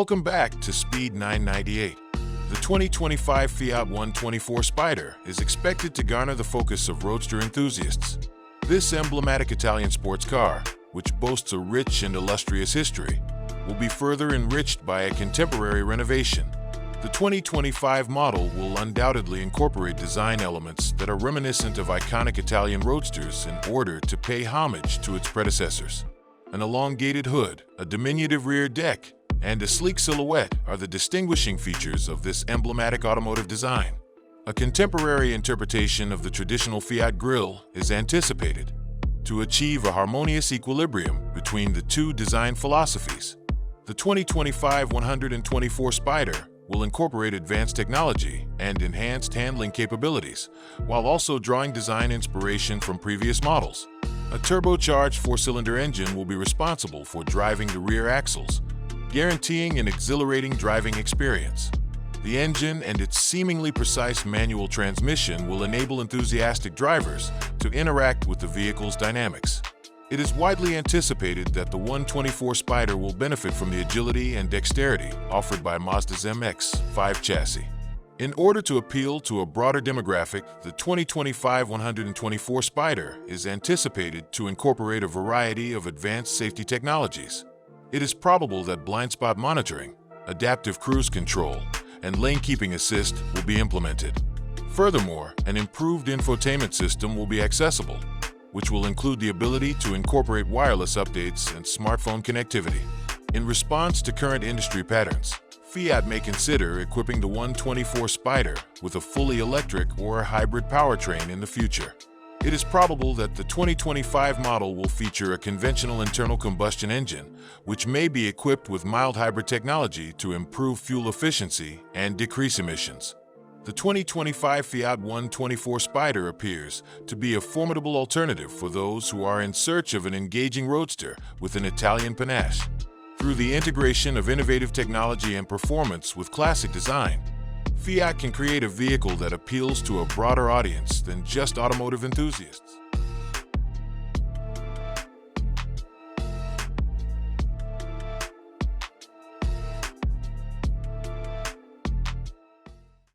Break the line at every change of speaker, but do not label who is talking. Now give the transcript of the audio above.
Welcome back to Speed 998. The 2025 Fiat 124 Spider is expected to garner the focus of roadster enthusiasts. This emblematic Italian sports car, which boasts a rich and illustrious history, will be further enriched by a contemporary renovation. The 2025 model will undoubtedly incorporate design elements that are reminiscent of iconic Italian roadsters in order to pay homage to its predecessors. An elongated hood, a diminutive rear deck, and a sleek silhouette are the distinguishing features of this emblematic automotive design. A contemporary interpretation of the traditional Fiat grille is anticipated to achieve a harmonious equilibrium between the two design philosophies. The 2025 124 Spider will incorporate advanced technology and enhanced handling capabilities, while also drawing design inspiration from previous models. A turbocharged four-cylinder engine will be responsible for driving the rear axles, guaranteeing an exhilarating driving experience. The engine and its seemingly precise manual transmission will enable enthusiastic drivers to interact with the vehicle's dynamics. It is widely anticipated that the 124 Spider will benefit from the agility and dexterity offered by Mazda's MX-5 chassis. In order to appeal to a broader demographic, the 2025 124 Spider is anticipated to incorporate a variety of advanced safety technologies. It is probable that blind spot monitoring, adaptive cruise control, and lane keeping assist will be implemented. Furthermore, an improved infotainment system will be accessible, which will include the ability to incorporate wireless updates and smartphone connectivity. In response to current industry patterns, Fiat may consider equipping the 124 Spider with a fully electric or hybrid powertrain in the future. It is probable that the 2025 model will feature a conventional internal combustion engine, which may be equipped with mild hybrid technology to improve fuel efficiency and decrease emissions. The 2025 Fiat 124 Spider appears to be a formidable alternative for those who are in search of an engaging roadster with an Italian panache. Through the integration of innovative technology and performance with classic design, Fiat can create a vehicle that appeals to a broader audience than just automotive enthusiasts.